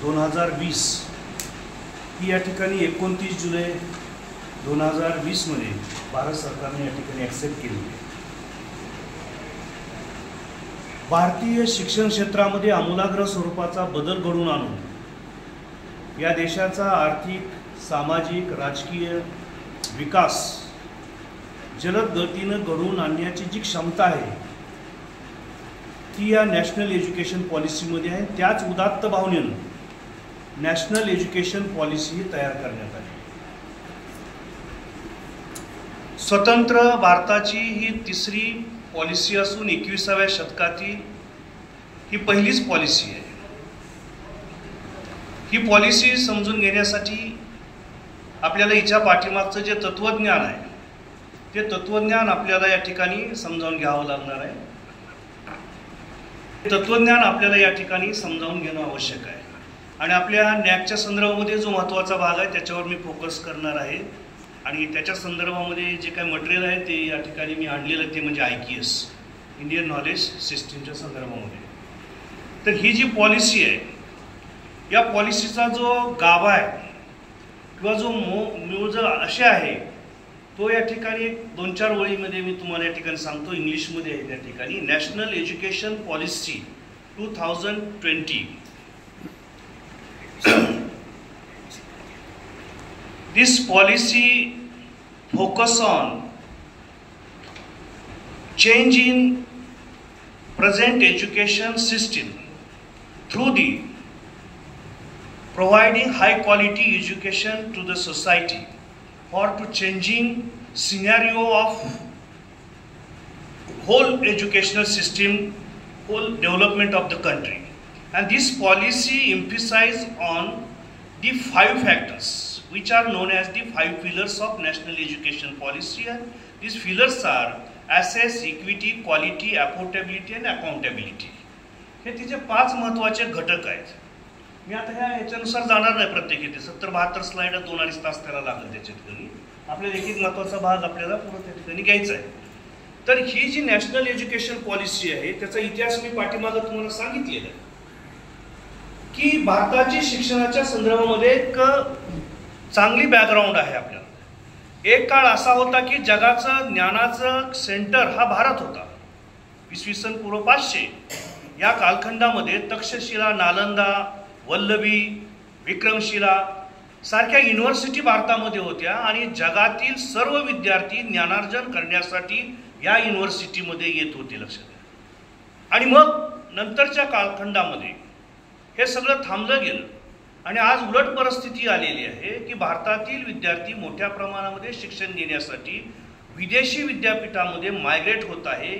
2020 ही या ठिकाणी 29 जुलै 2020 मध्ये भारत सरकारने या ठिकाणी ॲक्सेप्ट केली आहे। भारतीय शिक्षण क्षेत्रामध्ये आमूलाग्र स्वरूपाचा बदल घडवून आणून या देशाचा आर्थिक, सामाजिक, राजकीय विकास जलद गतीनं घडवून आणण्याची जी क्षमता आहे ती या नॅशनल एज्युकेशन पॉलिसीमध्ये आहे। त्याच उदात्त भावनेनं नॅशनल एज्युकेशन पॉलिसी तयार करण्यात आली। स्वतंत्र भारताची ही तिसरी पॉलिसी असून 21व्या शतकातील ही पहिलीच पॉलिसी आहे। ही पॉलिसी समजून घेण्यासाठी आपल्याला हिच्या पाठीमागचं जे तत्वज्ञान आहे ते तत्वज्ञान आपल्याला या ठिकाणी समजावून घ्यावं लागणार आहे। तत्वज्ञान आपल्याला या ठिकाणी समजावून घेणं आवश्यक आहे आणि आपल्या नॅकच्या संदर्भामध्ये जो महत्त्वाचा भाग आहे त्याच्यावर मी फोकस करणार आहे आणि त्याच्या संदर्भामध्ये जे काही मटेरियल आहे ते या ठिकाणी मी आणलेलं ते म्हणजे IQS इंडियन नॉलेज सिस्टीमच्या संदर्भामध्ये। तर ही जी पॉलिसी आहे या पॉलिसीचा जो गाभा आहे किंवा जो मूळ जर असे आहे तो या ठिकाणी 2-4 ओळीमध्ये मी तुम्हाला या ठिकाणी सांगतो। इंग्लिशमध्ये आहे त्या ठिकाणी national education policy 2020। This policy focus on change in present education system through the providing high quality education to the society or to changing scenario of whole educational system, whole development of the country. And this policy emphasizes on the 5 factors which are known as the 5 pillars of national education policy. And these pillars are access, equity, quality, affordability and accountability. हे तिचे 5 महत्त्वाचे घटक आहेत। मी आता ह्याच्यानुसार जाणार नाही प्रत्येकी, 70-72 slide 2-2.5 तास त्याला लागेल। त्याच्या ठिकाणी आपल्याला एक महत्त्वाचा भाग आपल्याला पूर्ण त्या ठिकाणी घ्यायचा आहे। तर ही जी नॅशनल एज्युकेशन पॉलिसी आहे त्याचा इतिहास मी पाठीमागे तुम्हाला सांगितलेला आहे की भारताची शिक्षणाच्या संदर्भामध्ये एक चांगली बॅकग्राऊंड आहे आपल्याला। एक काळ असा होता की जगाचं ज्ञानाचं सेंटर हा भारत होता। इसवी पूर्व 500 या कालखंडामध्ये तक्षशिला, नालंदा, वल्लभी, विक्रमशिला सारख्या युनिव्हर्सिटी भारतामध्ये होत्या आणि जगातील सर्व विद्यार्थी ज्ञानार्जन करण्यासाठी या युनिव्हर्सिटीमध्ये येत होते। लक्षात घ्या। आणि मग नंतरच्या कालखंडामध्ये हे सगळं थांबलं गेलं आणि आज उलट परिस्थिती आलेली आहे की भारतातील विद्यार्थी मोठ्या प्रमाणामध्ये शिक्षण घेण्यासाठी विदेशी विद्यापीठामध्ये मायग्रेट होत आहे।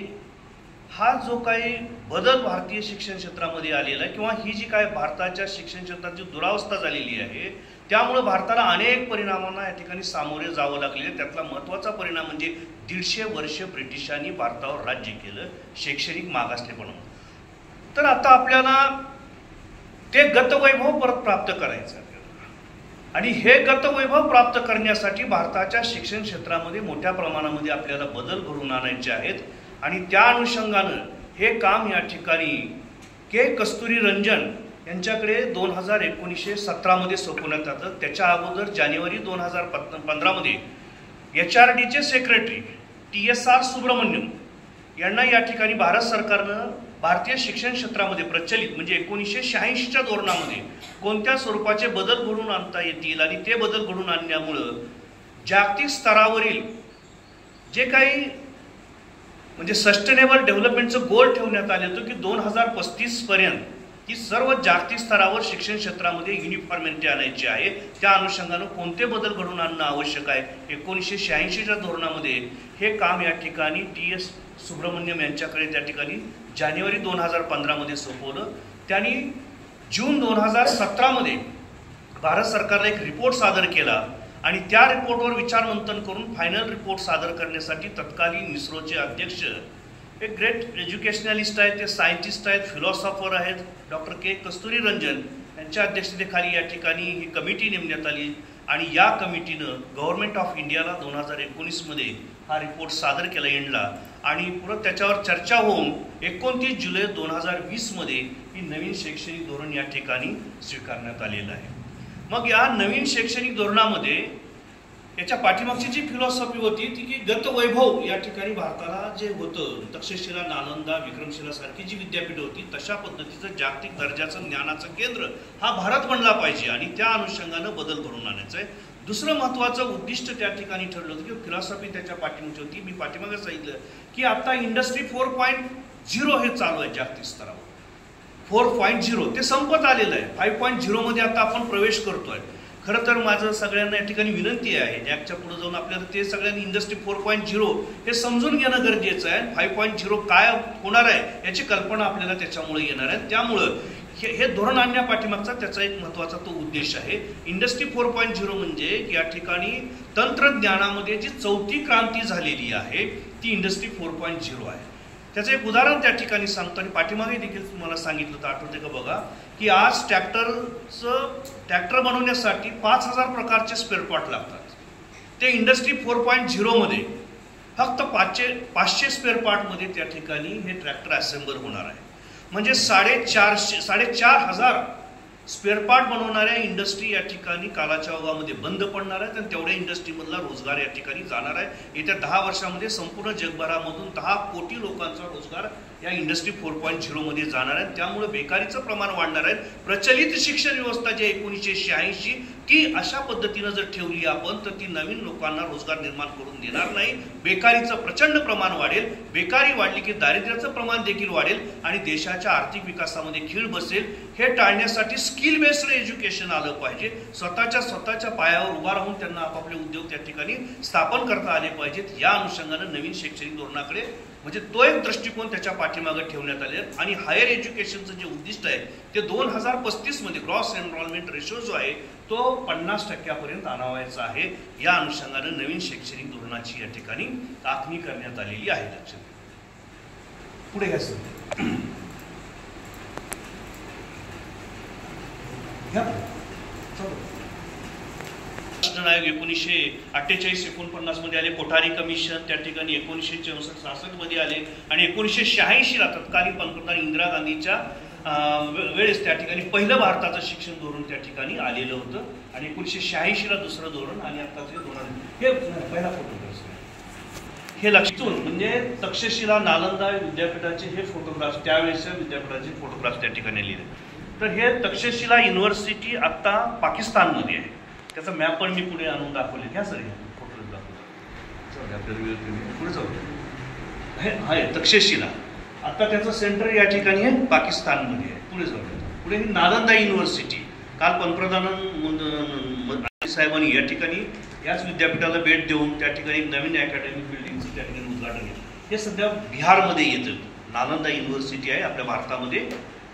हा जो काही बदल भारतीय शिक्षण क्षेत्रामध्ये आलेला आहे किंवा ही जी काय भारताच्या शिक्षण क्षेत्राची दुरावस्था झालेली आहे त्यामुळे भारताला अनेक परिणामांना या ठिकाणी सामोरे जावं लागले। त्यातला महत्त्वाचा परिणाम म्हणजे 150 वर्ष ब्रिटिशांनी भारतावर राज्य केलं शैक्षणिक मागासलेपणा। तर आता आपल्याला ते गतवैभव परत प्राप्त करायचं आहे आणि हे गतवैभव प्राप्त करण्यासाठी भारताच्या शिक्षण क्षेत्रामध्ये मोठ्या प्रमाणामध्ये आपल्याला बदल घडवून आणायचे आहेत आणि त्या अनुषंगानं हे काम या ठिकाणी के कस्तुरी रंजन यांच्याकडे 2019-17 मध्ये सोपवण्यात आलं। त्याच्या अगोदर जानेवारी 2015 मध्ये HRDचे सेक्रेटरी TSR सुब्रमण्यम यांना या ठिकाणी भारत सरकारनं भारतीय शिक्षण क्षेत्रामध्ये प्रचलित म्हणजे 1986च्या धोरणामध्ये कोणत्या स्वरूपाचे बदल घडवून आणता येतील आणि ते बदल घडवून आणण्यामुळं जागतिक स्तरावरील जे काही म्हणजे सस्टेनेबल डेव्हलपमेंटचं गोल ठेवण्यात आले होतं की 2035 पर्यंत की सर्व जागतिक स्तरावर शिक्षण क्षेत्रामध्ये युनिफॉर्मिटी आणायची आहे। त्या अनुषंगानं कोणते बदल घडवून आणणं आवश्यक आहे 1986च्या धोरणामध्ये हे काम या ठिकाणी TS सुब्रमण्यम यांच्याकडे त्या ठिकाणी जानेवारी 2015 मध्ये सोपवलं। त्यांनी जून 2017 मध्ये भारत सरकारला एक रिपोर्ट सादर केला आणि त्या रिपोर्टवर विचारमंथन करून फायनल रिपोर्ट सादर करण्यासाठी तत्कालीन इस्रोचे अध्यक्ष एक ग्रेट एज्युकेशनलिस्ट आहेत, ते सायंटिस्ट आहेत, फिलॉसॉफर आहेत, डॉक्टर के कस्तुरी रंजन यांच्या अध्यक्षतेखाली या ठिकाणी ही कमिटी नेमण्यात आली आणि या कमिटीनं गव्हर्नमेंट ऑफ इंडियाला 2019 मध्ये हा रिपोर्ट सादर केला एंडला आणि पुढे त्याच्यावर चर्चा होऊन 29 जुलै 2020 मध्ये ही नवीन शैक्षणिक धोरण या ठिकाणी स्वीकारण्यात आलेलं आहे. मग या नवीन शैक्षणिक धोरणामध्ये याच्या पाठीमागची जी फिलॉसॉफी होती ती की गतवैभव या ठिकाणी भारताला जे होतं, तक्षशिला, नालंदा, विक्रमशिला सारखी जी विद्यापीठ होती तशा पद्धतीचं जागतिक दर्जाचं ज्ञानाचं केंद्र हा भारत बनला पाहिजे आणि त्या अनुषंगानं बदल घडवून आणायचा आहे. दुसरं महत्त्वाचं उद्दिष्ट त्या ठिकाणी ठरलं होतं की फिलॉसॉफी त्याच्या पाठीमागची होती. मी पाठीमागे सांगितलं की आता इंडस्ट्री 4.0 हे चालू आहे जागतिक स्तरावर. 4.0 ते संपत आलेलं आहे. 5.0 मध्ये आता आपण प्रवेश करतोय. खरं तर माझं सगळ्यांना या ठिकाणी विनंती आहे, जॅकच्या पुढे जाऊन आपल्याला ते सगळ्यांनी इंडस्ट्री 4.0 हे समजून घेणं गरजेचं आहे. 5.0 काय होणार आहे याची कल्पना आपल्याला त्याच्यामुळे येणार आहे. त्यामुळं हे धोरण आणण्यापाठीमागचा त्याचा एक महत्त्वाचा तो उद्देश आहे. इंडस्ट्री 4.0 म्हणजे या ठिकाणी तंत्रज्ञानामध्ये जी चौथी क्रांती झालेली आहे ती इंडस्ट्री 4.0 आहे. त्याचं एक उदाहरण त्या ठिकाणी सांगतो आणि पाठीमागे देखील मला सांगितलं तर आठवते का बघा की आज ट्रॅक्टर बनवण्यासाठी 5,000 प्रकारचे स्पेअर पार्ट लागतात. ते इंडस्ट्री 4.0 मध्ये फक्त 500 स्पेअर पार्टमध्ये त्या ठिकाणी हे ट्रॅक्टर असेंबल होणार आहे. म्हणजे 4,500 स्पेअर पार्ट बनवणाऱ्या इंडस्ट्री या ठिकाणी कालाच्या ओघामध्ये बंद पडणार आहेत आणि तेवढ्या इंडस्ट्रीमधला रोजगार या ठिकाणी जाणार आहे. येत्या 10 वर्षामध्ये संपूर्ण जगभरामधून 10 कोटी लोकांचा रोजगार या इंडस्ट्री 4.0 मध्ये जाणार आहे. त्यामुळे बेकारीचं प्रमाण वाढणार आहे. प्रचलित शिक्षण व्यवस्था जी 1986 ती अशा पद्धतीनं जर ठेवली आपण तर ती नवीन लोकांना रोजगार निर्माण करून देणार नाही. बेकारीचं प्रचंड प्रमाण वाढेल. बेकारी वाढली की दारिद्र्याचं प्रमाण देखील वाढेल आणि देशाच्या आर्थिक विकासामध्ये खीळ बसेल. हे टाळण्यासाठी स्किल बेस्ड एज्युकेशन आलं पाहिजे. स्वतःच्या पायावर उभा राहून त्यांना आपापले उद्योग त्या ठिकाणी स्थापन करता आले पाहिजेत. या अनुषंगानं नवीन शैक्षणिक धोरणाकडे म्हणजे तो एक दृष्टिकोन त्याच्या पाठीमागे ठेवण्यात आले आणि हायर एज्युकेशनचं जे उद्दिष्ट आहे ते 2035 मध्ये ग्रॉस एनरोलमेंट रेशो जो आहे तो 50% आणावायचा आहे. या अनुषंगानं नवीन शैक्षणिक धोरणाची या ठिकाणी आखणी करण्यात आलेली आहे. लक्षात पुढे घ्या सर. राष्ट्र आयोग 1948-49 मध्ये आले. कोठारी कमिशन त्या ठिकाणी 1964-66 मध्ये आले आणि 1986 ला तत्कालीन पंतप्रधान इंदिरा गांधीच्या वेळेस त्या ठिकाणी पहिलं भारताचं शिक्षण धोरण त्या ठिकाणी आलेलं होतं आणि 1986 ला दुसरं धोरण आणि आताचे धोरण. हे पहिला फोटोग्राफ हे लक्षात म्हणजे तक्षशिला, नालंदा विद्यापीठाचे हे फोटोग्राफ त्यावेळेसच्या विद्यापीठाचे फोटोग्राफ त्या ठिकाणी लिहिले. तर हे तक्षशिला युनिव्हर्सिटी आता पाकिस्तानमध्ये आहे. त्याचा मॅप पण मी पुढे आणून दाखवले. घ्या सर फोटो दाखवतो. पुढे जाऊ. हे आहे तक्षशिला. आता त्याचं सेंटर या ठिकाणी आहे पाकिस्तानमध्ये आहे. पुढे जाऊ. पुढे ही नालंदा युनिव्हर्सिटी. काल पंतप्रधान साहेबांनी या ठिकाणी याच विद्यापीठाला भेट देऊन त्या ठिकाणी नवीन अकॅडमिक बिल्डिंगचं त्या ठिकाणी उद्घाटन केलं. हे सध्या बिहारमध्ये येतं. नालंदा युनिव्हर्सिटी आहे आपल्या भारतामध्ये,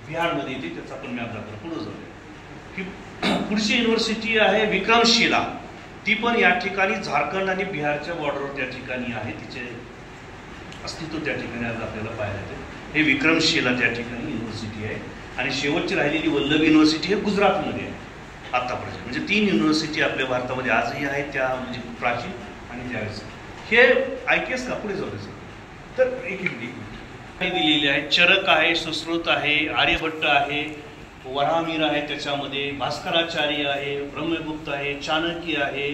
बिहारमध्ये येते. त्याचा आपण मॅप दाखवला. पुढे जाऊ. ही पुढची युनिव्हर्सिटी आहे विक्रमशिला. ती पण या ठिकाणी झारखंड आणि बिहारच्या बॉर्डरवर त्या ठिकाणी आहे. तिचे अस्तित्व त्या ठिकाणी आज आपल्याला पाहायला येते. हे विक्रमशिला त्या ठिकाणी युनिव्हर्सिटी आहे आणि शेवटची राहिलेली वल्लभ युनिव्हर्सिटी हे गुजरातमध्ये आहे आतापर्यंत. म्हणजे 3 युनिव्हर्सिटी आपल्या भारतामध्ये आजही आहेत, त्या म्हणजे प्राचीन आणि त्यावेळेस. हे IKS का पुढे जाऊ द्यायचं तर एक दिलेली आहे. चरक आहे, सुश्रुत आहे, आर्यभट्ट आहे, वराहमिहिर आहे, त्याच्यामध्ये भास्कराचार्य आहे, ब्रह्मगुप्त आहे, चाणक्य आहे.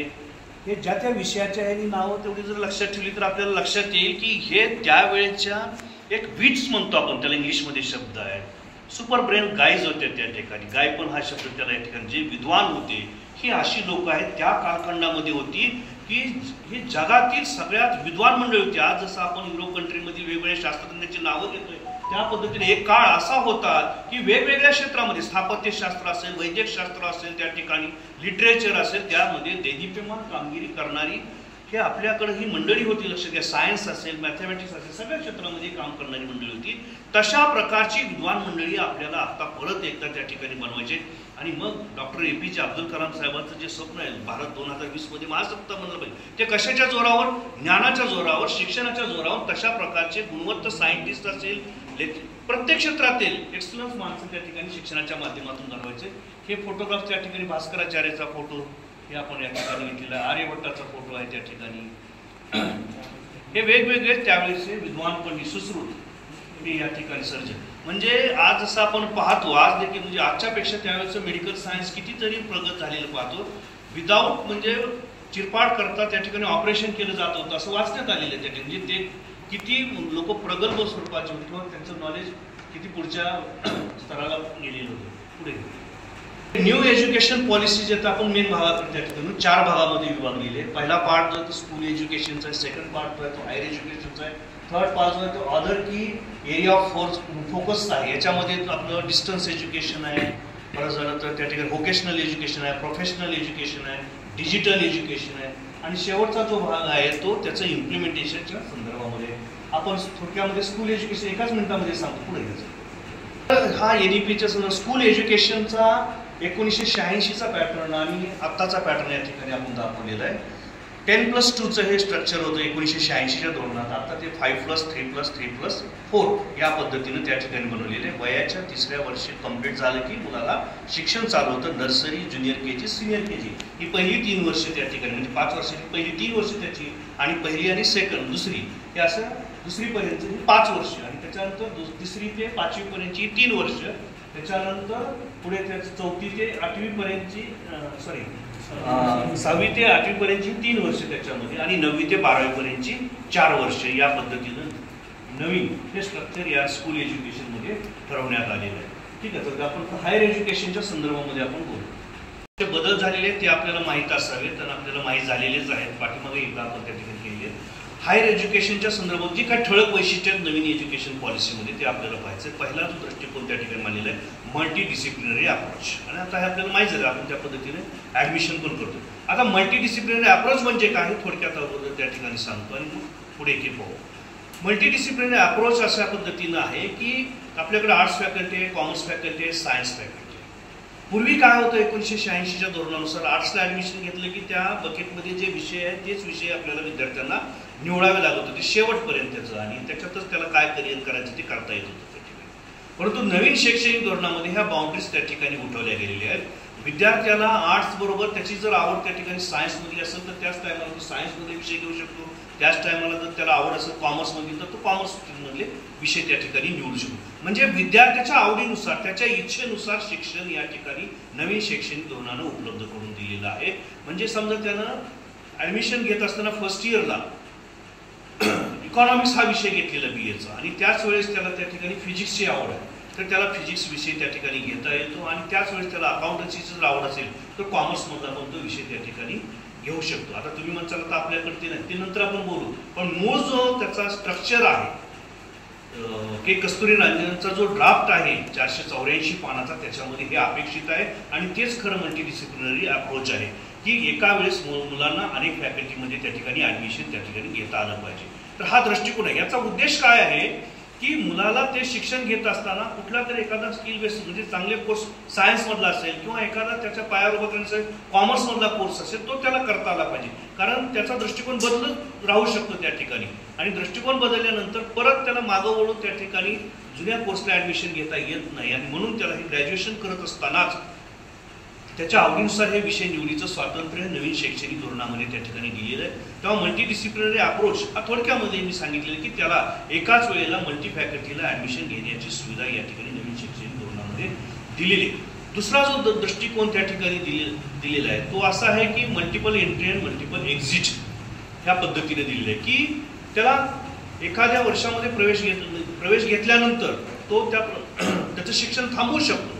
हे ज्या त्या विषयाच्या ह्यांनी नावं तेवढी जर लक्षात ठेवली तर आपल्याला लक्षात येईल की हे त्यावेळेच्या एक विट्स म्हणतो आपण त्याला, इंग्लिशमध्ये शब्द आहे. सुपर ब्रेन गाईज होते त्या ठिकाणी. गाय पण हा शब्द त्याला या ठिकाणी. जे विद्वान होते ही अशी लोक आहेत त्या कालखंडामध्ये होती की ही जगातील सगळ्यात विद्वान मंडळी होती. आज जसं आपण युरोप कंट्रीमधील वेगवेगळ्या शास्त्रज्ञांची नावं घेतोय त्या पद्धतीने एक काळ असा होता की वेगवेगळ्या क्षेत्रामध्ये स्थापत्यशास्त्र असेल, वैद्यकशास्त्र असेल, त्या ठिकाणी लिटरेचर असेल, त्यामध्ये देदीप्यमान कामगिरी करणारी हे आपल्याकडे ही मंडळी होती. लक्षात घ्या. सायन्स असेल, मॅथमॅटिक्स असेल, सगळ्या क्षेत्रामध्ये काम करणारी मंडळी होती. तशा प्रकारची विद्वान मंडळी आपल्याला आता परत एकदा त्या ठिकाणी बनवायचे. आणि मग डॉक्टर APJ अब्दुल कलाम साहेबांचं जे स्वप्न आहे भारत 2020 मध्ये महासत्ता बनलं पाहिजे, ते कशाच्या जोरावर? ज्ञानाच्या जोरावर, शिक्षणाच्या जोरावर. तशा प्रकारचे गुणवत्ता सायंटिस्ट असेल, प्रत्येक क्षेत्रातील एक्सलन्स माणसं त्या ठिकाणी शिक्षणाच्या माध्यमातून घडवायचे. हे फोटोग्राफ त्या ठिकाणी भास्कराचार्याचा फोटो हे आपण या ठिकाणी घेतलेला, आर्यभट्टाचा फोटो आहे त्या ठिकाणी. हे वेगवेगळे त्यावेळेचे विद्वान पंडित, सुश्रुत मी या ठिकाणी सर्जन. म्हणजे आज जसं आपण पाहतो, आज देखील म्हणजे आजच्यापेक्षा त्यावेळेचं मेडिकल सायन्स कितीतरी प्रगत झालेलं पाहतो. विदाऊट म्हणजे चिरपाड करता त्या ठिकाणी ऑपरेशन केलं जात होतं असं वाचण्यात आलेलं आहे त्या ठिकाणी. म्हणजे ते किती लोक प्रगल्भ स्वरूपाचे होते किंवा त्यांचं नॉलेज किती पुढच्या स्तराला गेलेलं होतं. पुढे न्यू एज्युकेशन पॉलिसी जे आता आपण मेन भागाकडे त्या ठिकाणी 4 भागामध्ये विभागलेले आहे. पहिला पार्ट जो आहे तो स्कूल एज्युकेशनचा आहे, सेकंड पार्ट जो आहे तो हायर एज्युकेशनचा आहे, थर्ड पार्ट जो आहे तो अदर की एरिया ऑफ फोकस आहे. याच्यामध्ये आपलं डिस्टन्स एज्युकेशन आहे, परत झालं तर त्या ठिकाणी व्होकेशनल एज्युकेशन आहे, प्रोफेशनल एज्युकेशन आहे, डिजिटल एज्युकेशन आहे आणि शेवटचा जो भाग आहे तो त्याचं इम्प्लिमेंटेशनच्या संदर्भामध्ये. आपण थोडक्यामध्ये स्कूल एज्युकेशन एकाच मिनिटामध्ये सांगतो. पुढे घ्यायचं हा NEPच्या स्कूल एज्युकेशनचा 1986चा पॅटर्न आणि आत्ताचा पॅटर्न या ठिकाणी आपण दाखवलेला आहे. 10+2चं हे स्ट्रक्चर होतं 1986च्या धोरणात. आता ते 5+3+3+4 या पद्धतीनं त्या ठिकाणी बनवलेले. वयाच्या 3ऱ्या वर्षी कंप्लीट झालं की मुलाला शिक्षण चालू होतं. Nursery, junior KG, senior KG ही पहिली 3 वर्ष त्या ठिकाणी, म्हणजे 5 वर्षाची पहिली 3 वर्ष त्याची आणि पहिली आणि सेकंड दुसरी हे असं दुसरीपर्यंत 5 वर्ष आणि त्याच्यानंतर 3री ते 5वी पर्यंतची 3 वर्ष. त्याच्यानंतर पुढे त्याचं 4थी ते 8वी पर्यंतची 6वी ते 8वी पर्यंतची 3 वर्ष त्याच्यामध्ये आणि 9वी ते 12वी पर्यंतची 4 वर्ष या पद्धतीनं नवीन हे स्ट्रक्चर या स्कूल एज्युकेशन मध्ये ठरवण्यात आलेलं आहे. ठीक आहे. तर आपण हायर एज्युकेशनच्या संदर्भामध्ये आपण बोलू. बदल झालेले आहेत ते आपल्याला माहीत असावेत आणि आपल्याला माहीत झालेलेच आहेत. पाठीमागे एकदा आपण त्या ठिकाणी केलेले आहेत. हायर एज्युकेशनच्या संदर्भात जी काही ठळक वैशिष्ट्य आहेत नवीन एज्युकेशन पॉलिसीमध्ये ते आपल्याला पाहायचं. पहिला जो दृष्टिकोन त्या ठिकाणी मानलेला आहे मल्टी डिसिप्लिनरी अप्रोच. आणि आता हे आपल्याला माहीत झालं, आपण त्या पद्धतीने ॲडमिशन पण करतो. आता मल्टी डिसिप्लिनरी अप्रोच म्हणजे काय थोडक्यात अगोदर त्या ठिकाणी सांगतो आणि पुढे की पाहू. मल्टी डिसिप्लिनरी अप्रोच अशा पद्धतीनं आहे की आपल्याकडे आर्ट्स फॅकल्टी आहे, कॉमर्स फॅकल्टी आहे, सायन्स फॅकल्टी. पूर्वी काय होतं 1986च्या धोरणानुसार आर्ट्सला ॲडमिशन घेतलं की त्या बकेटमध्ये जे विषय आहेत तेच विषय आपल्याला विद्यार्थ्यांना निवडावे लागत होते शेवटपर्यंतचं आणि त्याच्यातच त्याला काय करिअर करायचं ते करता येत होतं त्या ठिकाणी. परंतु नवीन शैक्षणिक धोरणामध्ये ह्या बाउंड्रीज त्या ठिकाणी उठवल्या गेलेल्या आहेत. विद्यार्थ्याला आर्ट्स बरोबर त्याची जर आवड त्या ठिकाणी सायन्समध्ये असेल तर त्याच टायमाला तो सायन्समध्ये विषय घेऊ शकतो. त्याच टायमाला जर त्याला आवड असेल कॉमर्समध्ये तर तो कॉमर्समधले विषय त्या ठिकाणी निवडू शकतो. म्हणजे विद्यार्थ्याच्या आवडीनुसार त्याच्या इच्छेनुसार शिक्षण या ठिकाणी नवीन शैक्षणिक धोरणानं उपलब्ध करून दिलेलं आहे. म्हणजे समजा त्यानं ॲडमिशन घेत असताना फर्स्ट इयरला इकॉनॉमिक्स हा विषय घेतलेला BAचा आणि त्याच वेळेस त्याला त्या ठिकाणी फिजिक्सची आवड आहे तर त्याला फिजिक्स विषय त्या ठिकाणी घेता येतो आणि त्याच वेळेस त्याला अकाउंटन्सीची जर आवड असेल तर कॉमर्समधला पण तो विषय त्या ठिकाणी घेऊ शकतो. आता तुम्ही म्हणताल आता आपल्याकडे ते नाही, ते नंतर आपण बोलू. पण मूळ जो त्याचा स्ट्रक्चर आहे के कस्तुरीरंजनचा जो ड्राफ्ट आहे 484 पानाचा त्याच्यामध्ये हे अपेक्षित आहे आणि तेच खरं मल्टीडिसिप्लिनरी अप्रोच आहे की एका वेळेस मुलांना अनेक फॅकल्टीमध्ये त्या ठिकाणी ॲडमिशन त्या ठिकाणी घेता आलं पाहिजे. तर हा दृष्टिकोन आहे. याचा उद्देश काय आहे की मुलाला ते शिक्षण घेत असताना कुठला तरी एखादा स्किल बेस म्हणजे चांगले कोर्स सायन्समधला असेल किंवा एखादा त्याच्या पायावर उभं करण्याचा कॉमर्समधला कोर्स असेल तो त्याला करता आला पाहिजे. कारण त्याचा दृष्टिकोन बदलत राहू शकतो त्या ठिकाणी आणि दृष्टिकोन बदलल्यानंतर परत त्याला मागं वळून त्या ठिकाणी जुन्या कोर्सला ॲडमिशन घेता येत नाही आणि म्हणून त्याला हे ग्रॅज्युएशन करत असतानाच त्याच्या आवडीनुसार हे विषय निवडीचं स्वातंत्र्य नवीन शैक्षणिक धोरणामध्ये त्या ठिकाणी दिलेलं आहे. तेव्हा मल्टीडिसिप्लिनरी अप्रोच हा थोडक्यामध्ये मी सांगितलेलं की त्याला एकाच वेळेला मल्टी फॅकल्टीला ॲडमिशन घेण्याची सुविधा या ठिकाणी नवीन शैक्षणिक धोरणामध्ये दिलेली आहे. दुसरा जो दृष्टिकोन त्या ठिकाणी दिलेला आहे तो असा आहे की multiple entry and multiple exit ह्या पद्धतीने दिलेलं आहे की त्याला एखाद्या वर्षामध्ये प्रवेश घेतल्यानंतर तो त्याचं शिक्षण थांबवू शकतो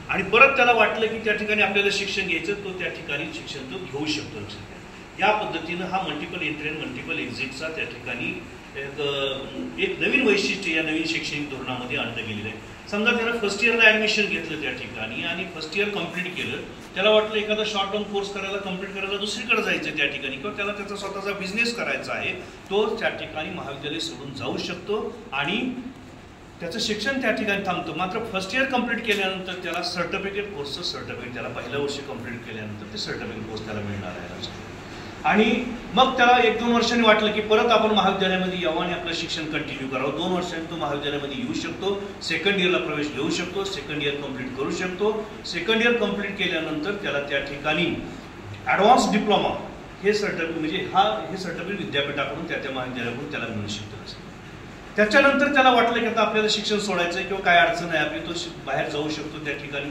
आणि परत त्याला वाटलं की त्या ठिकाणी आपल्याला शिक्षण घ्यायचं तो त्या ठिकाणी शिक्षण तो घेऊ शकतो. या पद्धतीनं हा मल्टिपल एंट्री अँड मल्टिपल एक्झिटचा त्या ठिकाणी एक नवीन वैशिष्ट्य या नवीन शैक्षणिक धोरणामध्ये आणलं गेलेलं आहे. समजा त्यानं फर्स्ट इयरला ॲडमिशन घेतलं त्या ठिकाणी आणि फर्स्ट इयर कंप्लीट केलं, त्याला वाटलं एखादा शॉर्ट टर्म कोर्स करायला कंप्लीट करायला दुसरीकडे जायचं त्या ठिकाणी किंवा त्याला त्याचा स्वतःचा बिझनेस करायचा आहे, तो त्या ठिकाणी महाविद्यालय सोडून जाऊ शकतो आणि त्याचं शिक्षण त्या ठिकाणी थांबतं. मात्र फर्स्ट इयर कंप्लीट केल्यानंतर त्याला सर्टिफिकेट कोर्सचं सर्टिफिकेट त्याला पहिल्या वर्षी कंप्लीट केल्यानंतर ते सर्टिफिकेट कोर्स त्याला मिळणार आहे आणि मग त्याला 1-2 वर्षांनी वाटलं की परत आपण महाविद्यालयामध्ये यावं आणि आपलं शिक्षण कंटिन्यू करावं. 2 वर्षांनी तो महाविद्यालयामध्ये येऊ शकतो, सेकंड इयरला प्रवेश घेऊ शकतो, सेकंड इयर कंप्लीट करू शकतो. सेकंड इयर कंप्लीट केल्यानंतर त्याला त्या ठिकाणी ॲडव्हान्स डिप्लोमा हे सर्टिफिकेट म्हणजे हे सर्टिफिकेट विद्यापीठाकडून त्या महाविद्यालयाकडून त्याला मिळू शकतं. त्याच्यानंतर त्याला वाटलं की आता आपल्याला शिक्षण सोडायचं किंवा काय अडचण आहे आपली, तो बाहेर जाऊ शकतो त्या ठिकाणी,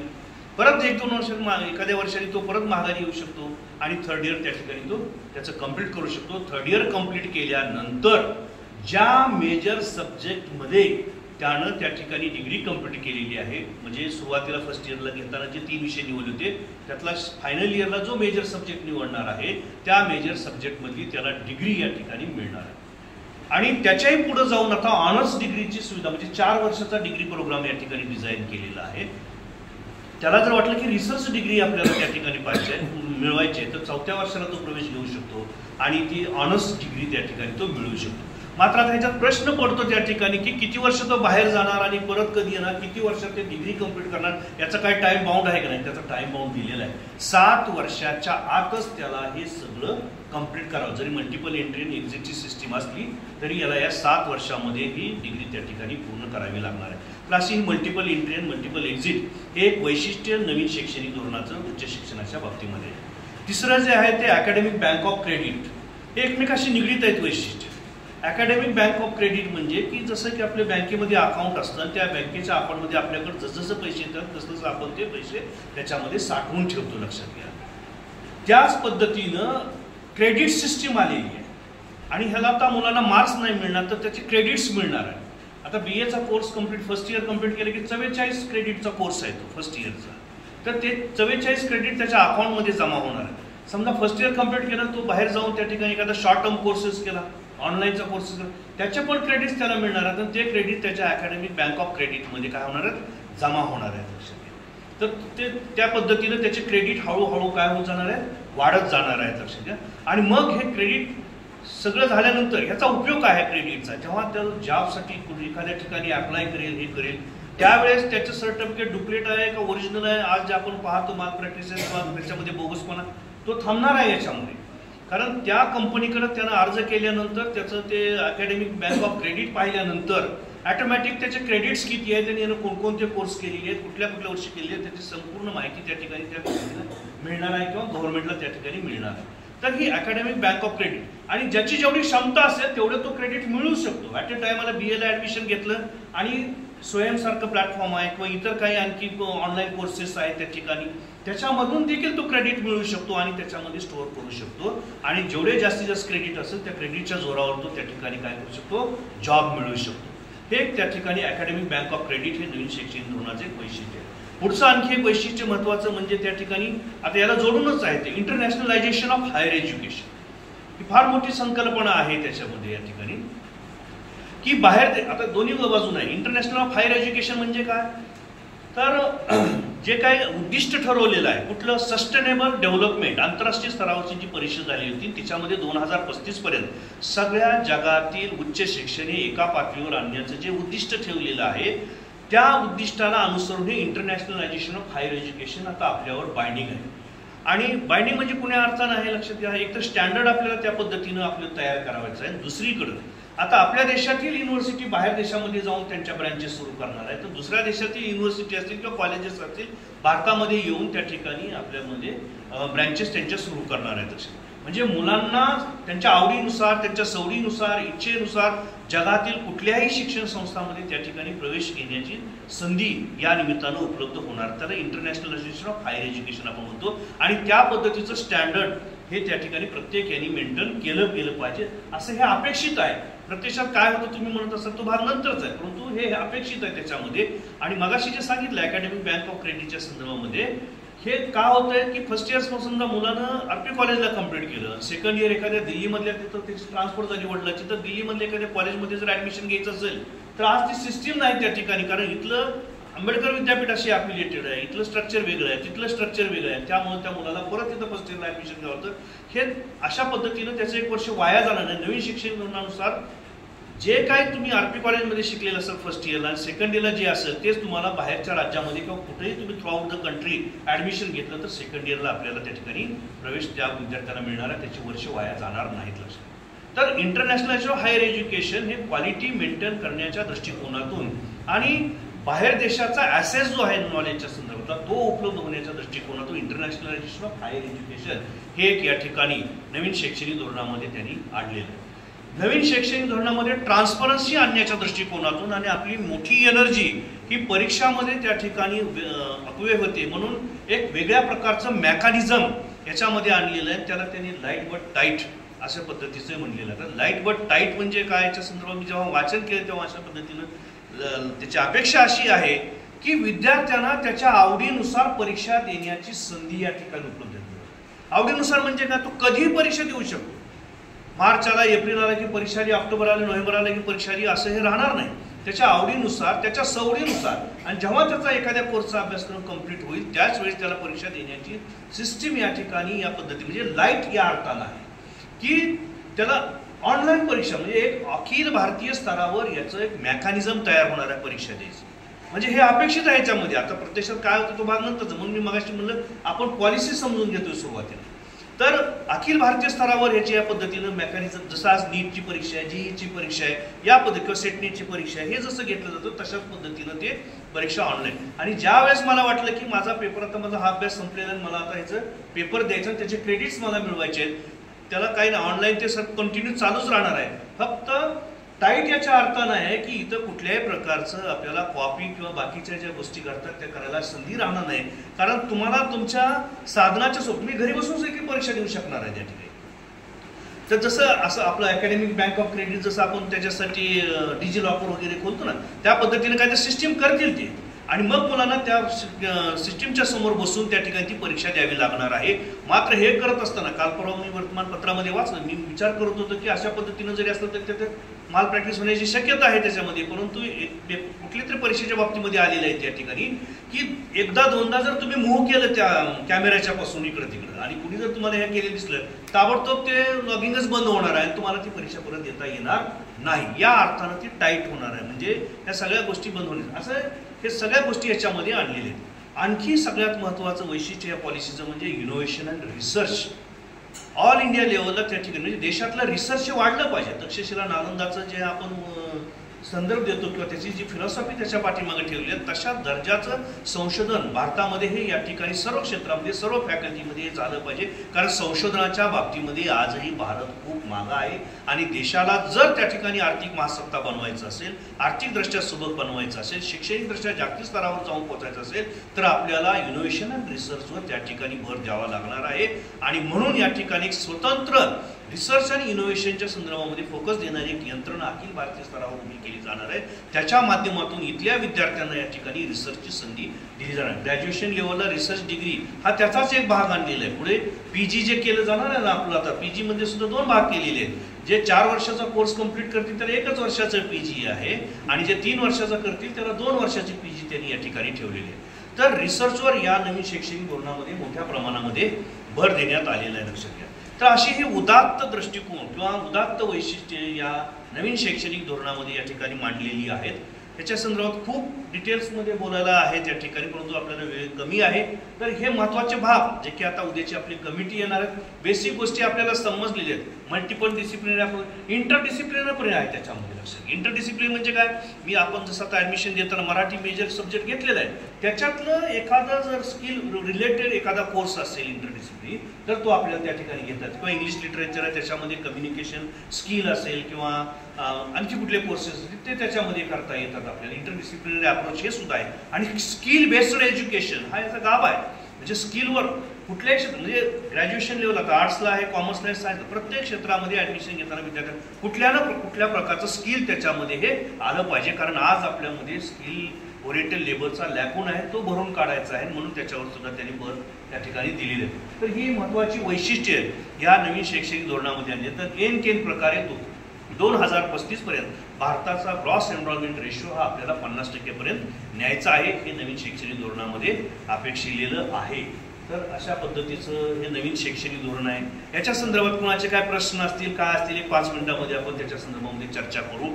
परत 1-2 वर्षात एखाद्या वर्षाने तो परत माघारी येऊ शकतो आणि 3rd इयर त्या ठिकाणी तो त्याचं कंप्लीट करू शकतो. 3rd इयर कंप्लीट केल्यानंतर ज्या मेजर सब्जेक्टमध्ये त्यानं त्या ठिकाणी डिग्री कंप्लीट केलेली आहे, म्हणजे सुरुवातीला 1st इयरला घेताना जे 3 विषय निवडले होते त्यातला फायनल इयरला जो मेजर सब्जेक्ट निवडणार आहे त्या मेजर सब्जेक्टमधली त्याला डिग्री या ठिकाणी मिळणार आहे. आणि त्याच्याही पुढे जाऊन आता ऑनर्स डिग्रीची सुविधा म्हणजे 4 वर्षाचा डिग्री प्रोग्राम या ठिकाणी डिझाईन केलेला आहे. त्याला जर वाटलं की रिसर्च डिग्री आपल्याला त्या ठिकाणी पाहिजे मिळवायची आहे तर 4थ्या वर्षाला तो प्रवेश घेऊ शकतो आणि ती ऑनर्स डिग्री त्या ठिकाणी तो मिळवू शकतो. मात्र आता ह्याच्यात प्रश्न पडतो त्या ठिकाणी की किती वर्ष तो बाहेर जाणार आणि परत कधी येणार, किती वर्षात ते डिग्री कंप्लीट करणार, याचा काही टाइम बाउंड आहे का नाही. त्याचा टाइम बाउंड दिलेला आहे. 7 वर्षाच्या आतच त्याला हे सगळं कंप्लीट करावं. जरी मल्टिपल एंट्री आणि एक्झिटची सिस्टीम असली तरी याला या 7 वर्षामध्ये ही डिग्री त्या ठिकाणी पूर्ण करावी लागणार आहे. तर अशी ही मल्टिपल एंट्री आणि मल्टिपल एक्झिट हे एक वैशिष्ट्य नवीन शैक्षणिक धोरणाचं उच्च शिक्षणाच्या बाबतीमध्ये. तिसरं जे आहे ते अकॅडमिक बँक ऑफ क्रेडिट, हे एकमेकाशी निगडीत आहेत वैशिष्ट्य. अकॅडमिक बँक ऑफ क्रेडिट म्हणजे की जसं की आपल्या बँकेमध्ये अकाउंट असतं, त्या बँकेच्या अकाउंटमध्ये आपल्याकडे जसं पैसे येतात तसं आपण ते पैसे त्याच्यामध्ये साठवून ठेवतो. लक्षात घ्या. त्याच पद्धतीनं क्रेडिट सिस्टीम आलेली आहे आणि ह्याला आता मुलांना मार्क्स नाही मिळणार तर त्याचे क्रेडिट्स मिळणार आहे. आता BA चा course complete 1st year complete केलं की 44 क्रेडिटचा कोर्स आहे तो 1st इयरचा, तर ते 44 क्रेडिट त्याच्या अकाउंटमध्ये जमा होणार आहे. समजा 1st इयर कंप्लीट केलं, तो बाहेर जाऊन त्या ठिकाणी एखादा शॉर्ट टर्म कोर्सेस केला, ऑनलाईनचा कोर्सेस केला, त्याचे पण क्रेडिट्स त्याला मिळणार आहेत आणि ते क्रेडिट त्याच्या अकॅडमिक बँक ऑफ क्रेडिटमध्ये काय होणार आहेत, जमा होणार आहेत. तर ते त्या पद्धतीनं त्याचे क्रेडिट हळूहळू काय होत जाणार आहे, वाढत जाणार आहेत. लक्षात घ्या. आणि मग हे क्रेडिट सगळं झाल्यानंतर ह्याचा उपयोग काय आहे क्रेडिटचा, जेव्हा त्या जॉबसाठी एखाद्या ठिकाणी अप्लाय करेल हे करेल त्यावेळेस त्याचं सर्टिफिकेट डुप्लिकेट आहे का ओरिजिनल आहे, आज जे आपण पाहतो माल प्रॅक्टिसेस त्याच्यामध्ये बोगसपणा तो थांबणार आहे याच्यामध्ये. कारण त्या कंपनीकडे त्यानं अर्ज केल्यानंतर त्याचं ते अकॅडमिक बँक ऑफ क्रेडिट पाहिल्यानंतर ऑटोमॅटिक त्याचे क्रेडिट्स किती आहेत आणि यानं कोणकोणते कोर्स केलेले आहेत, कुठल्या कुठल्या वर्षी केलेले आहेत, त्याची संपूर्ण माहिती त्या ठिकाणी त्या कंपनीला मिळणार आहे किंवा गव्हर्नमेंटला त्या ठिकाणी मिळणार आहे. तर ही अकॅडमिक बँक ऑफ क्रेडिट आणि ज्याची जेवढी क्षमता असेल तेवढं तो क्रेडिट मिळू शकतो. ॲट अ टाइम मला BA ला ॲडमिशन घेतलं आणि स्वयंसारखं प्लॅटफॉर्म आहे किंवा इतर काही आणखी ऑनलाईन कोर्सेस आहेत त्या ठिकाणी, त्याच्यामधून देखील तो क्रेडिट मिळू शकतो आणि त्याच्यामध्ये स्टोअर करू शकतो आणि जेवढे जास्तीत जास्त क्रेडिट असेल त्या क्रेडिटच्या जोरावर तो त्या ठिकाणी काय करू शकतो, जॉब मिळू शकतो. हे त्या ठिकाणी अकॅडमिक बँक ऑफ क्रेडिट हे नवीन शैक्षणिक धोरणाचे एक वैशिष्ट्य आहे. पुढचं आणखी एक वैशिष्ट्य महत्वाचं म्हणजे त्या ठिकाणी आता याला जोडूनच आहे ते इंटरनॅशनलायझेशन ऑफ हायर एज्युकेशन. ही फार मोठी संकल्पना आहे त्याच्यामध्ये या ठिकाणी की बाहेर आता दोन्ही बाजून आहे. इंटरनॅशनल ऑफ हायर एज्युकेशन म्हणजे काय, तर जे काही उद्दिष्ट ठरवलेलं आहे कुठलं, सस्टेनेबल डेव्हलपमेंट, आंतरराष्ट्रीय स्तरावरची जी परिषद झाली होती तिच्यामध्ये 2035 पर्यंत सगळ्या जगातील उच्च शिक्षण हे एका पातळीवर आणण्याचं जे उद्दिष्ट ठेवलेलं आहे त्या उद्दिष्टाला अनुसरून हे इंटरनॅशनलायझेशन ऑफ हायर एज्युकेशन आता आपल्यावर बाइंडिंग आहे. आणि बाइंडिंग म्हणजे कुण्या अर्थानं आहे लक्षात घ्या, एक तर स्टँडर्ड आपल्याला त्या पद्धतीनं आपल्याला तयार करावायचं आहे. दुसरीकडं आता आपल्या देशातील युनिव्हर्सिटी बाहेर देशामध्ये जाऊन त्यांच्या ब्रँचेस सुरू करणार आहे, तर दुसऱ्या देशातील युनिव्हर्सिटी असतील किंवा कॉलेजेस असतील भारतामध्ये येऊन त्या ठिकाणी आपल्यामध्ये ब्रँचेस त्यांच्या सुरू करणार आहेत. म्हणजे मुलांना त्यांच्या आवडीनुसार, त्यांच्या सवडीनुसार, इच्छेनुसार जगातील कुठल्याही शिक्षण संस्थांमध्ये त्या ठिकाणी प्रवेश घेण्याची संधी या निमित्तानं उपलब्ध होणार. त्याला इंटरनॅशनलायझेशन ऑफ हायर एज्युकेशन आपण म्हणतो आणि त्या पद्धतीचं स्टँडर्ड हे त्या ठिकाणी प्रत्येक यांनी मेंटेन केलं पाहिजे असं हे अपेक्षित आहे. प्रत्यक्षात काय होतं तुम्ही म्हणत असाल तो भाग नंतरच आहे, परंतु हे अपेक्षित आहे त्याच्यामध्ये. आणि मगाशी जे सांगितलं अकॅडमिक बँक ऑफ क्रेडिटच्या संदर्भामध्ये हे का होत आहे की 1st इयर समजा मुलानं RP कॉलेजला कंप्लीट केलं, 2nd इयर एखाद्या दिल्लीमधल्या तिथं त्याची ट्रान्सफर झाली वडिलांची, तर दिल्लीमधल्या एखाद्या कॉलेजमध्ये जर ॲडमिशन घ्यायचं असेल तर आज ती सिस्टीम नाही त्या ठिकाणी. कारण इथलं आंबेडकर विद्यापीठ अशी अफिलिएटेड आहे, इथलं स्ट्रक्चर वेगळं आहे, तिथलं स्ट्रक्चर वेगळं आहे, त्यामुळे त्या मुलाला परत तिथं 1st इयरला ॲडमिशन घ्यावं होतं. हे अशा पद्धतीनं त्याचं 1 वर्ष वाया जाणार नाही. नवीन शिक्षण धोरणानुसार जे काय तुम्ही RP कॉलेजमध्ये शिकलेलं असेल 1st इयरला आणि 2nd इयरला जे असेल तेच तुम्हाला बाहेरच्या राज्यामध्ये किंवा कुठेही तुम्ही through out the country admission घेतलं तर 2nd इयरला आपल्याला त्या ठिकाणी प्रवेश त्या विद्यार्थ्यांना मिळणार आहे, त्याची वर्ष वाया जाणार नाहीत. लक्षात. तर इंटरनॅशनल हायर एज्युकेशन हे क्वालिटी मेंटेन करण्याच्या दृष्टिकोनातून आणि बाहेर देशाचा ॲसेस जो आहे नॉलेजच्या संदर्भातला तो उपलब्ध होण्याच्या दृष्टिकोनातून इंटरनॅशनलायझेशन ऑफ हायर एज्युकेशन हे एक या ठिकाणी नवीन शैक्षणिक धोरणामध्ये त्यांनी आणलेलं आहे. नवीन शैक्षणिक धोरणामध्ये ट्रान्सपरन्सी आणण्याच्या दृष्टिकोनातून आणि आपली मोठी एनर्जी ही परीक्षामध्ये त्या ठिकाणी अपव्यय होते म्हणून एक वेगळ्या प्रकारचं मेकॅनिझम याच्यामध्ये आणलेलं आहे. त्याला त्यांनी लाईट बट टाईट अशा पद्धतीचं म्हणलेलं आहे. लाईट बट टाईट म्हणजे काय याच्या संदर्भात मी जेव्हा वाचन केलं तेव्हा अशा पद्धतीनं त्याची अपेक्षा अशी आहे की विद्यार्थ्यांना त्याच्या आवडीनुसार परीक्षा देण्याची संधी या ठिकाणी उपलब्ध आहे. आवडीनुसार म्हणजे काय, तो कधीही परीक्षा देऊ शकतो. मार्च आला, एप्रिल आला की परीक्षा आली, ऑक्टोबर आला, नोव्हेंबर आला की परीक्षा आली, असं हे राहणार नाही. त्याच्या आवडीनुसार, त्याच्या सवडीनुसार आणि जेव्हा त्याचा एखाद्या कोर्सचा अभ्यासक्रम कंप्लीट होईल त्याच वेळेस त्याला परीक्षा देण्याची सिस्टीम या ठिकाणी या पद्धती म्हणजे लाईट या अर्थानं आहे की त्याला ऑनलाईन परीक्षा म्हणजे एक अखिल भारतीय स्तरावर याचं एक मेकॅनिझम तयार होणार आहे परीक्षा द्यायचं. म्हणजे हे अपेक्षित आहे याच्यामध्ये. आता प्रत्यक्षात काय होतं तो भाग नंतरच, म्हणून मी मगाशी म्हणलं आपण पॉलिसी समजून घेतोय सुरुवातीला. तर अखिल भारतीय स्तरावर याची या पद्धतीनं मेकॅनिझम, जसं आज नीटची परीक्षा आहे, जीईची परीक्षा आहे, या पद्धती किंवा सेट नीटची परीक्षा आहे, हे जसं घेतलं जातं तशाच पद्धतीनं ते परीक्षा ऑनलाईन. आणि ज्या वेळेस मला वाटलं की माझा पेपर आता माझा हा अभ्यास संपलेला आणि मला आता ह्याचं पेपर द्यायचं आणि त्याचे क्रेडिट्स मला मिळवायचे आहेत, त्याला काही ना ऑनलाईन ते सर कंटिन्यू चालूच राहणार आहे. फक्त टाईट याच्या अर्थानं आहे की इथं कुठल्याही प्रकारचं आपल्याला कॉपी किंवा बाकीच्या ज्या गोष्टी करतात त्या करायला संधी राहणार नाही. कारण तुम्हाला तुमच्या साधनाच्या सोबत तुम्ही घरी बसून देखील परीक्षा देऊ शकणार आहे त्या ठिकाणी. तर जसं असं आपलं अकॅडमिक बँक ऑफ क्रेडिट जसं आपण त्याच्यासाठी डिजी लॉकर वगैरे खोलतो ना, त्या पद्धतीने काय ते सिस्टीम करतील ते आणि मग मुलांना त्या सिस्टीमच्या समोर बसून त्या ठिकाणी ती परीक्षा द्यावी लागणार आहे. मात्र हे करत असताना काल परवा मी वर्तमानपत्रामध्ये वाचलं, मी विचार करत होतो की अशा पद्धतीनं जरी असलं तर त्यात माल प्रॅक्टिस होण्याची शक्यता आहे त्याच्यामध्ये. परंतु कुठली तरी परीक्षेच्या बाबतीमध्ये आलेलं आहे त्या ठिकाणी की एकदा दोनदा जर तुम्ही मूव्ह केलं त्या कॅमेऱ्याच्या पासून इकडं तिकडं आणि कुणी जर तुम्हाला हे केले दिसलं ताबडतोब ते लॉगिंगच बंद होणार आहे आणि तुम्हाला ती परीक्षा परत देता येणार नाही. या अर्थानं ती टाईट होणार आहे. म्हणजे ह्या सगळ्या गोष्टी बंद होणार, असं हे सगळ्या गोष्टी याच्यामध्ये आणलेल्या आहेत. आणखी सगळ्यात महत्त्वाचं वैशिष्ट्य या पॉलिसीचं म्हणजे innovation and research. All India लेवलला त्या ठिकाणी म्हणजे देशातलं रिसर्च वाढलं पाहिजे. तक्षशिला नालंदाचं जे आपण संदर्भ देतो किंवा त्याची जी फिलॉसॉफी त्याच्या पाठीमागे ठेवली आहे तशा दर्जाचं संशोधन भारतामध्ये हे या ठिकाणी सर्व क्षेत्रामध्ये सर्व फॅकल्टीमध्ये झालं पाहिजे. कारण संशोधनाच्या बाबतीमध्ये आजही भारत खूप मागं आहे आणि देशाला जर त्या ठिकाणी आर्थिक महासत्ता बनवायचं असेल, आर्थिकदृष्ट्या सुबक बनवायचं असेल, शैक्षणिकदृष्ट्या जागतिक स्तरावर जाऊन पोहोचायचं असेल तर आपल्याला इनोव्हेशन अँड रिसर्चवर त्या ठिकाणी भर द्यावा लागणार आहे. आणि म्हणून या ठिकाणी एक स्वतंत्र रिसर्च आणि इनोव्हेशनच्या संदर्भामध्ये फोकस देणारी एक यंत्रणा अखिल भारतीय स्तरावर उभी केली जाणार आहे. त्याच्या माध्यमातून इथल्या विद्यार्थ्यांना या ठिकाणी रिसर्चची संधी दिली जाणार. ग्रॅज्युएशन लेवलला रिसर्च डिग्री हा त्याचाच एक भाग आणलेला आहे. पुढे पीजी जे केलं जाणार आहे ना आपलं, आता पीजी मध्ये सुद्धा 2 भाग केलेले आहेत. जे 4 वर्षाचा कोर्स कंप्लीट करतील त्याला 1च वर्षाचं पीजी आहे आणि जे 3 वर्षाचा करतील त्याला 2 वर्षाची पीजी त्यांनी या ठिकाणी ठेवलेली आहे. तर रिसर्चवर या नवीन शैक्षणिक धोरणामध्ये मोठ्या प्रमाणामध्ये भर देण्यात आलेला आहे, लक्षात घ्या. तर अशी ही उदात्त दृष्टिकोन किंवा उदात्त वैशिष्ट्ये या नवीन शैक्षणिक धोरणामध्ये या ठिकाणी मांडलेली आहेत. याच्या संदर्भात खूप डिटेल्समध्ये बोलायला आहे त्या ठिकाणी, परंतु आपल्याला वेळ कमी आहे. तर हे महत्त्वाचे भाग जे की आता उद्याची आपली कमिटी येणार आहेत, बेसिक गोष्टी आपल्याला समजलेल्या आहेत. मल्टिपल डिसिप्लिनरी आपण इंटरडिसिप्लिनरी पण आहे त्याच्यामध्ये. लक्षात इंटरडिसिप्लिन म्हणजे काय, मी आपण जसं आता ॲडमिशन देताना मराठी मेजर सब्जेक्ट घेतलेला आहे, त्याच्यातलं एखादा जर स्किल रिलेटेड एखादा कोर्स असेल इंटरडिसिप्लिन तर तो आपल्याला त्या ठिकाणी घेतात. किंवा इंग्लिश लिटरेचर आहे त्याच्यामध्ये कम्युनिकेशन स्किल असेल किंवा आणखी कुठले कोर्सेस असतील ते त्याच्यामध्ये करता येतात आपल्याला. इंटरडिसिप्लिनरी अप्रोच हे सुद्धा आहे. आणि स्किल बेस्ड एज्युकेशन हा याचा गाभ आहे. म्हणजे स्किलवर कुठल्याही क्षेत्र म्हणजे ग्रॅज्युएशन लेवल आता आर्ट्सला आहे, कॉमर्सला आहे, सायन्स, प्रत्येक क्षेत्रामध्ये ॲडमिशन घेताना विद्यार्थ्यांना कुठल्या प्रकारचं स्किल त्याच्यामध्ये हे आलं पाहिजे. कारण आज आपल्यामध्ये स्किल ओरिएंटेड लेबरचा लॅकून आहे, तो भरून काढायचा आहे. म्हणून त्याच्यावर सुद्धा त्यांनी भर त्या ठिकाणी दिलेली आहे. तर ही महत्त्वाची वैशिष्ट्ये या नवीन शैक्षणिक धोरणामध्ये आणली. तर एन प्रकारे 2035 पर्यंत भारताचा ग्रॉस एनरोलमेंट रेशो हा आपल्याला 50% पर्यंत न्यायचा आहे. हे नवीन शैक्षणिक धोरणामध्ये अपेक्षिलेलं आहे. तर अशा पद्धतीचं हे नवीन शैक्षणिक धोरण आहे. याच्या संदर्भात कोणाचे काय प्रश्न असतील काय असतील 5 मिनिटांमध्ये आपण त्याच्या संदर्भामध्ये चर्चा करू.